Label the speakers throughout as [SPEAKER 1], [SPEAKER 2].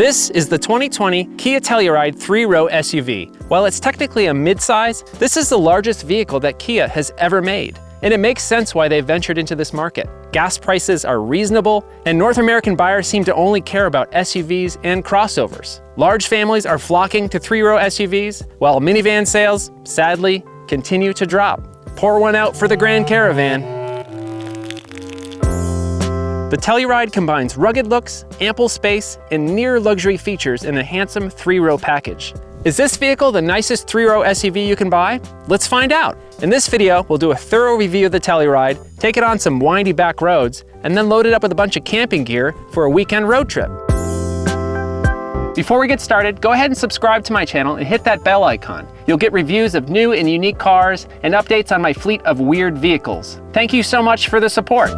[SPEAKER 1] This is the 2020 Kia Telluride 3-row SUV. While it's technically a midsize, this is the largest vehicle that Kia has ever made. And it makes sense why they've ventured into this market. Gas prices are reasonable, and North American buyers seem to only care about SUVs and crossovers. Large families are flocking to 3-row SUVs, while minivan sales, sadly, continue to drop. Pour one out for the Grand Caravan. The Telluride combines rugged looks, ample space, and near luxury features in a handsome 3-row package. Is this vehicle the nicest 3-row SUV you can buy? Let's find out. In this video, we'll do a thorough review of the Telluride, take it on some windy back roads, and then load it up with a bunch of camping gear for a weekend road trip. Before we get started, go ahead and subscribe to my channel and hit that bell icon. You'll get reviews of new and unique cars and updates on my fleet of weird vehicles. Thank you so much for the support.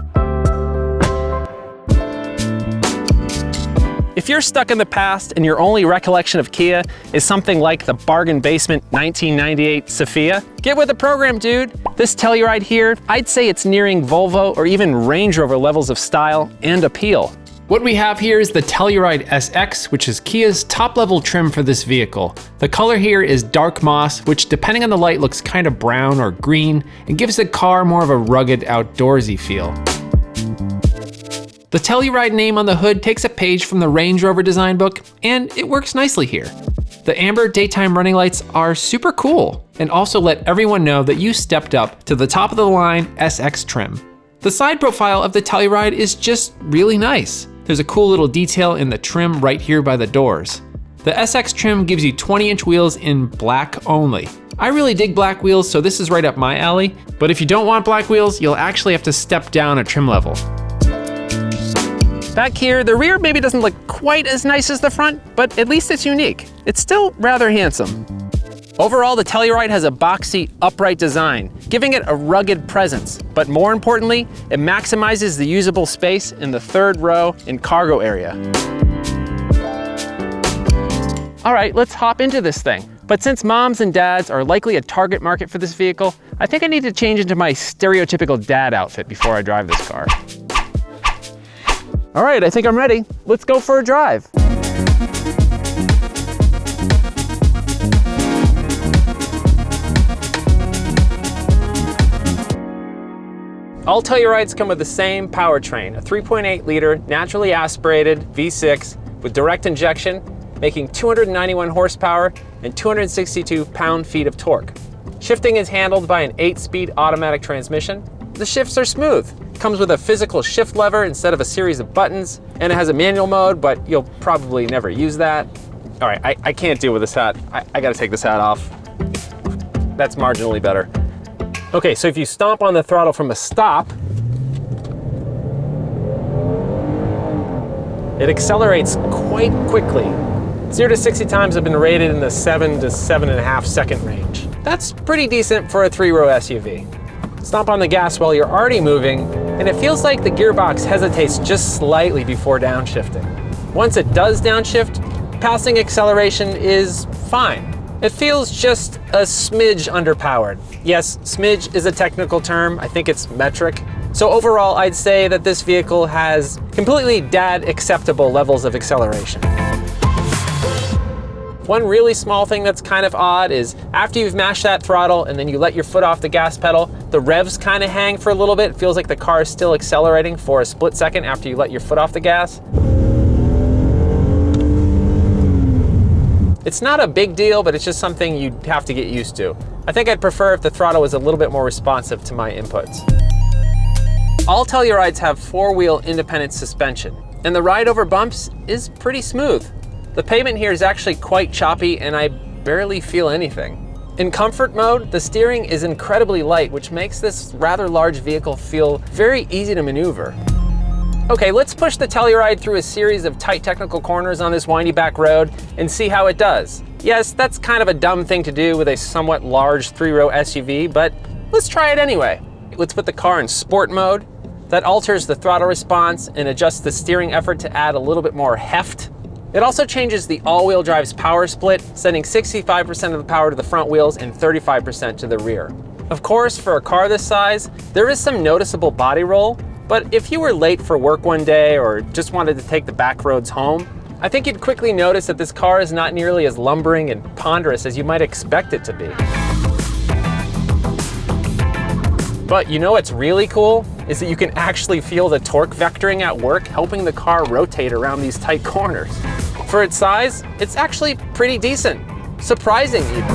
[SPEAKER 1] If you're stuck in the past and your only recollection of Kia is something like the bargain basement 1998 Sophia, get with the program, dude. This Telluride here, I'd say it's nearing Volvo or even Range Rover levels of style and appeal. What we have here is the Telluride SX, which is Kia's top-level trim for this vehicle. The color here is dark moss, which depending on the light looks kind of brown or green and gives the car more of a rugged, outdoorsy feel. The Telluride name on the hood takes a page from the Range Rover design book, and it works nicely here. The amber daytime running lights are super cool, and also let everyone know that you stepped up to the top of the line SX trim. The side profile of the Telluride is just really nice. There's a cool little detail in the trim right here by the doors. The SX trim gives you 20-inch wheels in black only. I really dig black wheels, so this is right up my alley, but if you don't want black wheels, you'll actually have to step down a trim level. Back here, the rear maybe doesn't look quite as nice as the front, but at least it's unique. It's still rather handsome. Overall, the Telluride has a boxy, upright design, giving it a rugged presence. But more importantly, it maximizes the usable space in the third row and cargo area. All right, let's hop into this thing. But since moms and dads are likely a target market for this vehicle, I think I need to change into my stereotypical dad outfit before I drive this car. All right, I think I'm ready. Let's go for a drive. All Tellurides come with the same powertrain, a 3.8-liter naturally aspirated V6 with direct injection, making 291 horsepower and 262 pound-feet of torque. Shifting is handled by an 8-speed automatic transmission. The shifts are smooth. Comes with a physical shift lever instead of a series of buttons, and it has a manual mode, but you'll probably never use that. All right, I can't deal with this hat. I gotta take this hat off. That's marginally better. Okay, so if you stomp on the throttle from a stop, it accelerates quite quickly. 0 to 60 times have been rated in the 7 to 7.5 second range. That's pretty decent for a 3-row SUV. Stomp on the gas while you're already moving, and it feels like the gearbox hesitates just slightly before downshifting. Once it does downshift, passing acceleration is fine. It feels just a smidge underpowered. Yes, smidge is a technical term. I think it's metric. So overall, I'd say that this vehicle has completely dad acceptable levels of acceleration. One really small thing that's kind of odd is after you've mashed that throttle and then you let your foot off the gas pedal, the revs kind of hang for a little bit. It feels like the car is still accelerating for a split second after you let your foot off the gas. It's not a big deal, but it's just something you'd have to get used to. I think I'd prefer if the throttle was a little bit more responsive to my inputs. All Tellurides have 4-wheel independent suspension, and the ride over bumps is pretty smooth. The pavement here is actually quite choppy and I barely feel anything. In comfort mode, the steering is incredibly light, which makes this rather large vehicle feel very easy to maneuver. Okay, let's push the Telluride through a series of tight technical corners on this windy back road and see how it does. Yes, that's kind of a dumb thing to do with a somewhat large 3-row SUV, but let's try it anyway. Let's put the car in sport mode. That alters the throttle response and adjusts the steering effort to add a little bit more heft. It also changes the all-wheel drive's power split, sending 65% of the power to the front wheels and 35% to the rear. Of course, for a car this size, there is some noticeable body roll, but if you were late for work one day or just wanted to take the back roads home, I think you'd quickly notice that this car is not nearly as lumbering and ponderous as you might expect it to be. But you know what's really cool? Is that you can actually feel the torque vectoring at work, helping the car rotate around these tight corners. For its size, it's actually pretty decent. Surprising even.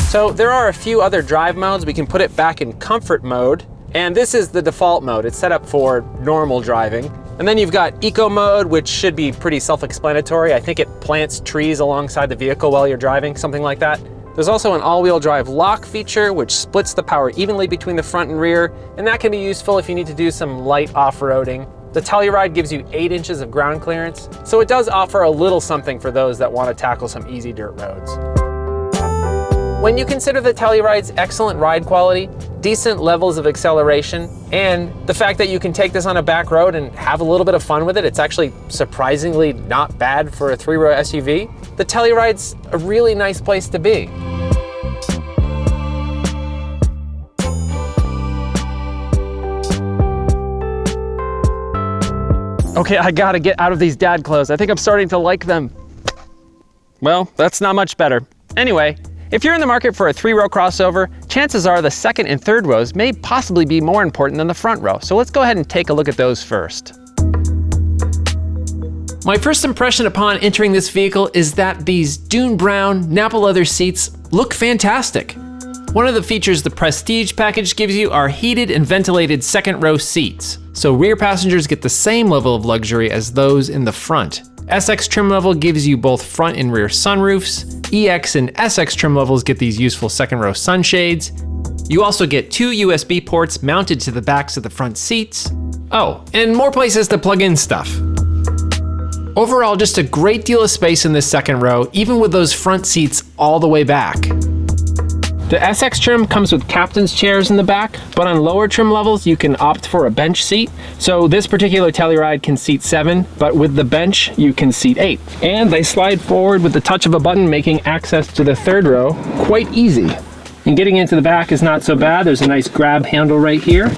[SPEAKER 1] So there are a few other drive modes. We can put it back in comfort mode, and this is the default mode. It's set up for normal driving. And then you've got eco mode, which should be pretty self-explanatory. I think it plants trees alongside the vehicle while you're driving, something like that. There's also an all-wheel drive lock feature, which splits the power evenly between the front and rear, and that can be useful if you need to do some light off-roading. The Telluride gives you 8 inches of ground clearance, so it does offer a little something for those that want to tackle some easy dirt roads. When you consider the Telluride's excellent ride quality, decent levels of acceleration, and the fact that you can take this on a back road and have a little bit of fun with it, it's actually surprisingly not bad for a 3-row SUV, the Telluride's a really nice place to be. Okay, I gotta get out of these dad clothes. I think I'm starting to like them. Well, that's not much better. Anyway, if you're in the market for a 3-row crossover, chances are the second and third rows may possibly be more important than the front row. So let's go ahead and take a look at those first. My first impression upon entering this vehicle is that these dune brown Napa leather seats look fantastic. One of the features the Prestige package gives you are heated and ventilated second row seats, so rear passengers get the same level of luxury as those in the front. SX trim level gives you both front and rear sunroofs. EX and SX trim levels get these useful second row sunshades. You also get 2 USB ports mounted to the backs of the front seats. Oh, and more places to plug in stuff. Overall, just a great deal of space in this second row, even with those front seats all the way back. The SX trim comes with captain's chairs in the back, but on lower trim levels, you can opt for a bench seat. So this particular Telluride can seat 7, but with the bench, you can seat 8. And they slide forward with the touch of a button, making access to the third row quite easy. And getting into the back is not so bad. There's a nice grab handle right here.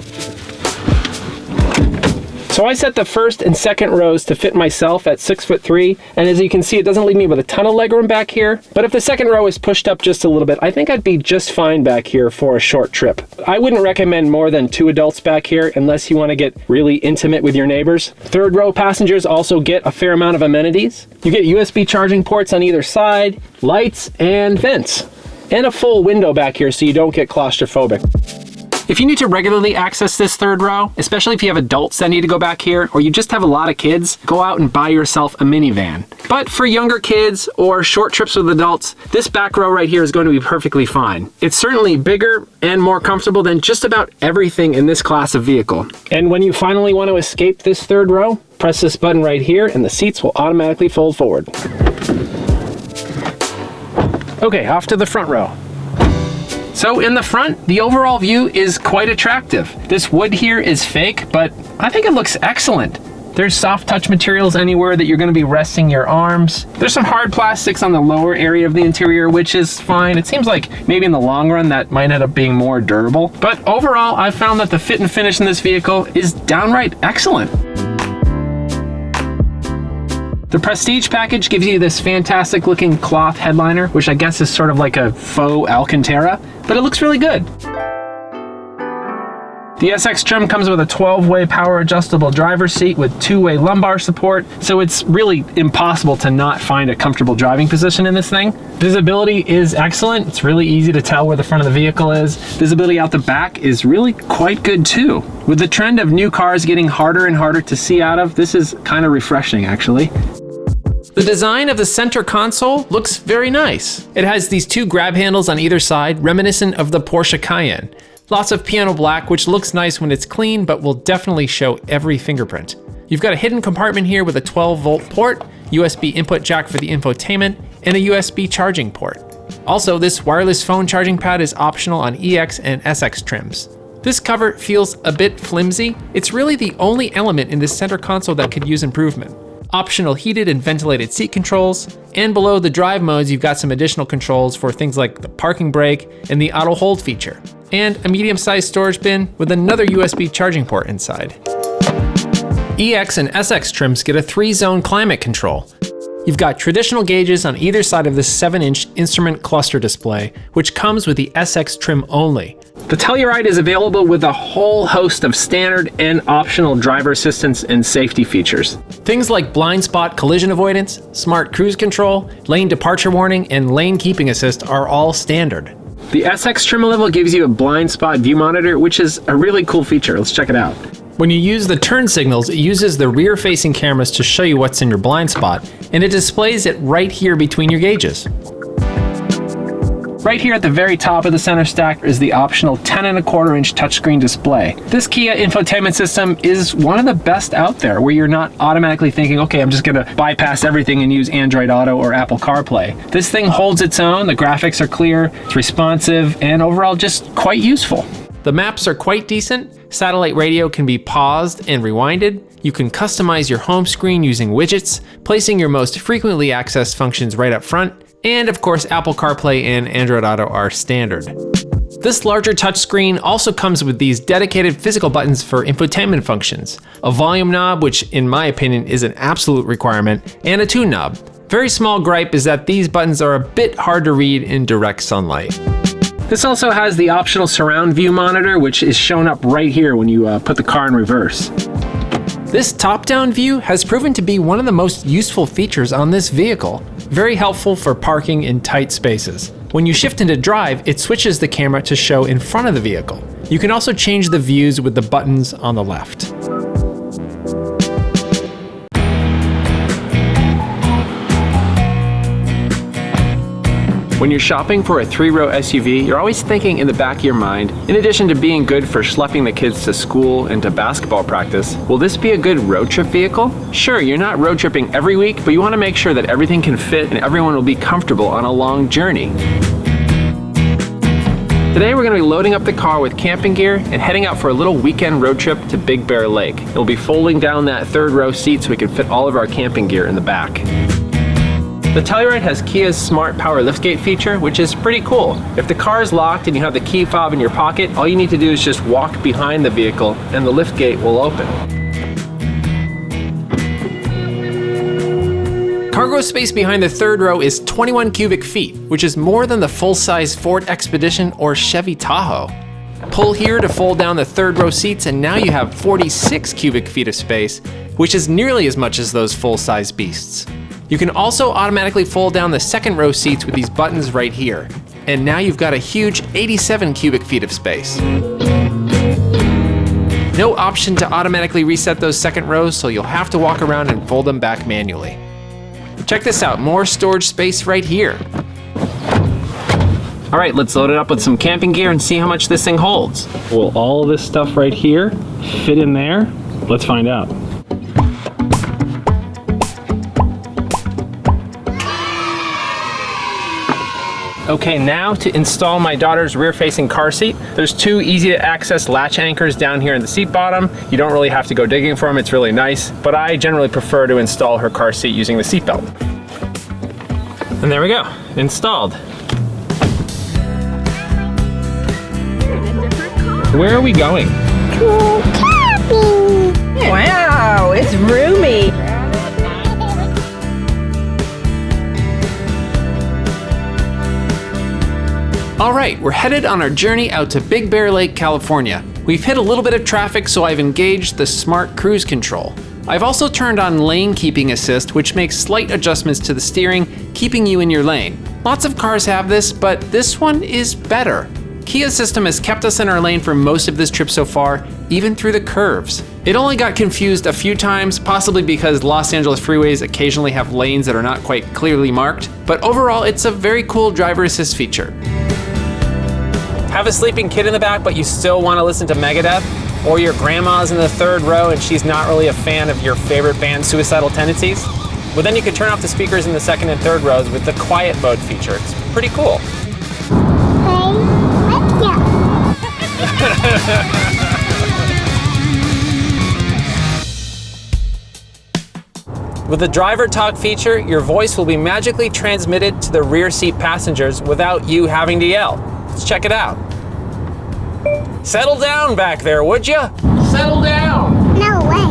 [SPEAKER 1] So I set the first and second rows to fit myself at 6'3", and as you can see, it doesn't leave me with a ton of legroom back here. But if the second row is pushed up just a little bit, I think I'd be just fine back here for a short trip. I wouldn't recommend more than 2 adults back here unless you want to get really intimate with your neighbors. Third row passengers also get a fair amount of amenities. You get USB charging ports on either side, lights and vents, and a full window back here so you don't get claustrophobic. If you need to regularly access this third row, especially if you have adults that need to go back here, or you just have a lot of kids, go out and buy yourself a minivan. But for younger kids or short trips with adults, this back row right here is going to be perfectly fine. It's certainly bigger and more comfortable than just about everything in this class of vehicle. And when you finally want to escape this third row, press this button right here and the seats will automatically fold forward. Okay, off to the front row. So in the front, the overall view is quite attractive. This wood here is fake, but I think it looks excellent. There's soft touch materials anywhere that you're going to be resting your arms. There's some hard plastics on the lower area of the interior, which is fine. It seems like maybe in the long run that might end up being more durable. But overall, I've found that the fit and finish in this vehicle is downright excellent. The Prestige package gives you this fantastic looking cloth headliner, which I guess is sort of like a faux Alcantara, but it looks really good. The SX trim comes with a 12-way power adjustable driver's seat with 2-way lumbar support, so it's really impossible to not find a comfortable driving position in this thing. Visibility is excellent. It's really easy to tell where the front of the vehicle is. Visibility out the back is really quite good too. With the trend of new cars getting harder and harder to see out of, this is kind of refreshing actually. The design of the center console looks very nice. It has these 2 grab handles on either side, reminiscent of the Porsche Cayenne. Lots of piano black, which looks nice when it's clean, but will definitely show every fingerprint. You've got a hidden compartment here with a 12-volt port, USB input jack for the infotainment, and a USB charging port. Also, this wireless phone charging pad is optional on EX and SX trims. This cover feels a bit flimsy. It's really the only element in this center console that could use improvement. Optional heated and ventilated seat controls, and below the drive modes, you've got some additional controls for things like the parking brake and the auto hold feature, and a medium-sized storage bin with another USB charging port inside. EX and SX trims get a 3-zone climate control. You've got traditional gauges on either side of this 7-inch instrument cluster display, which comes with the SX trim only. The Telluride is available with a whole host of standard and optional driver assistance and safety features. Things like blind spot collision avoidance, smart cruise control, lane departure warning, and lane keeping assist are all standard. The SX trim level gives you a blind spot view monitor, which is a really cool feature. Let's check it out. When you use the turn signals, it uses the rear-facing cameras to show you what's in your blind spot, and it displays it right here between your gauges. Right here at the very top of the center stack is the optional 10.25-inch touchscreen display. This Kia infotainment system is one of the best out there, where you're not automatically thinking, okay, I'm just gonna bypass everything and use Android Auto or Apple CarPlay. This thing holds its own, the graphics are clear, it's responsive, and overall just quite useful. The maps are quite decent. Satellite radio can be paused and rewinded. You can customize your home screen using widgets, placing your most frequently accessed functions right up front, and of course Apple CarPlay and Android Auto are standard. This larger touchscreen also comes with these dedicated physical buttons for infotainment functions, a volume knob, which in my opinion is an absolute requirement, and a tune knob. Very small gripe is that these buttons are a bit hard to read in direct sunlight. This also has the optional surround view monitor, which is shown up right here when you put the car in reverse. This top-down view has proven to be one of the most useful features on this vehicle. Very helpful for parking in tight spaces. When you shift into drive, it switches the camera to show in front of the vehicle. You can also change the views with the buttons on the left. When you're shopping for a 3-row SUV, you're always thinking in the back of your mind, in addition to being good for schlepping the kids to school and to basketball practice, will this be a good road trip vehicle? Sure, you're not road tripping every week, but you want to make sure that everything can fit and everyone will be comfortable on a long journey. Today we're going to be loading up the car with camping gear and heading out for a little weekend road trip to Big Bear Lake. We'll be folding down that 3rd-row seat so we can fit all of our camping gear in the back. The Telluride has Kia's Smart Power Liftgate feature, which is pretty cool. If the car is locked and you have the key fob in your pocket, all you need to do is just walk behind the vehicle and the liftgate will open. Cargo space behind the 3rd row is 21 cubic feet, which is more than the full-size Ford Expedition or Chevy Tahoe. Pull here to fold down the 3rd row seats and now you have 46 cubic feet of space, which is nearly as much as those full-size beasts. You can also automatically fold down the 2nd row seats with these buttons right here. And now you've got a huge 87 cubic feet of space. No option to automatically reset those 2nd rows, so you'll have to walk around and fold them back manually. Check this out, more storage space right here. All right, let's load it up with some camping gear and see how much this thing holds. Will all of this stuff right here fit in there? Let's find out. Okay, now to install my daughter's rear-facing car seat. There's 2 easy-to-access latch anchors down here in the seat bottom. You don't really have to go digging for them, it's really nice, but I generally prefer to install her car seat using the seat belt. And there we go, installed. Where are we going?
[SPEAKER 2] Camping! Wow, it's roomy.
[SPEAKER 1] All right, we're headed on our journey out to Big Bear Lake, California. We've hit a little bit of traffic, so I've engaged the smart cruise control. I've also turned on lane keeping assist, which makes slight adjustments to the steering, keeping you in your lane. Lots of cars have this, but this one is better. Kia's system has kept us in our lane for most of this trip so far, even through the curves. It only got confused a few times, possibly because Los Angeles freeways occasionally have lanes that are not quite clearly marked, but overall it's a very cool driver assist feature. Have a sleeping kid in the back, but you still want to listen to Megadeth? Or your grandma's in the 3rd row and she's not really a fan of your favorite band's Suicidal Tendencies? Well, then you can turn off the speakers in the 2nd and 3rd rows with the quiet mode feature. It's pretty cool. With the driver talk feature, your voice will be magically transmitted to the rear seat passengers without you having to yell. Let's check it out. Settle down back there, would ya? Settle down!
[SPEAKER 2] No way.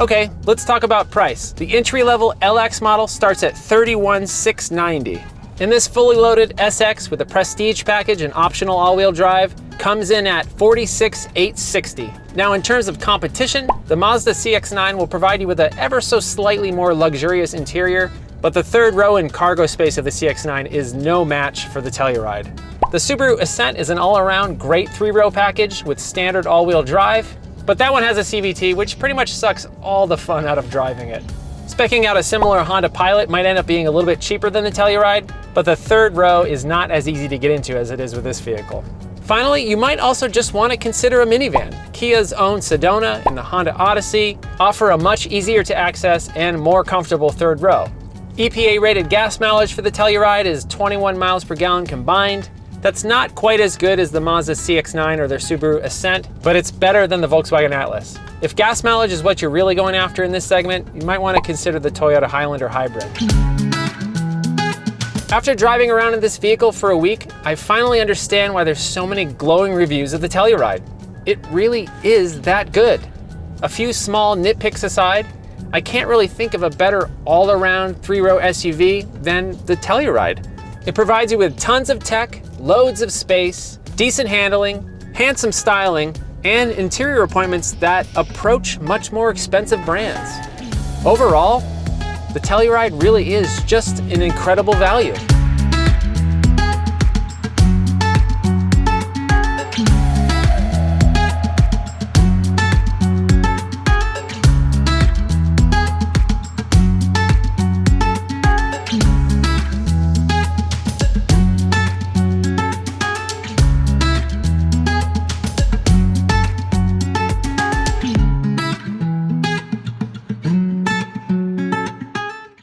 [SPEAKER 1] Okay, let's talk about price. The entry-level LX model starts at $31,690. And this fully loaded SX with a Prestige package and optional all-wheel drive comes in at $46,860. Now, in terms of competition, the Mazda CX-9 will provide you with an ever so slightly more luxurious interior, but the third row and cargo space of the CX-9 is no match for the Telluride. The Subaru Ascent is an all-around great 3-row package with standard all-wheel drive, but that one has a CVT, which pretty much sucks all the fun out of driving it. Speccing out a similar Honda Pilot might end up being a little bit cheaper than the Telluride, but the third row is not as easy to get into as it is with this vehicle. Finally, you might also just want to consider a minivan. Kia's own Sedona and the Honda Odyssey offer a much easier to access and more comfortable third row. EPA rated gas mileage for the Telluride is 21 miles per gallon combined. That's not quite as good as the Mazda CX-9 or their Subaru Ascent, but it's better than the Volkswagen Atlas. If gas mileage is what you're really going after in this segment, you might want to consider the Toyota Highlander Hybrid. After driving around in this vehicle for a week, I finally understand why there's so many glowing reviews of the Telluride. It really is that good. A few small nitpicks aside, I can't really think of a better all-around 3-row SUV than the Telluride. It provides you with tons of tech, loads of space, decent handling, handsome styling, and interior appointments that approach much more expensive brands. Overall, the Telluride really is just an incredible value.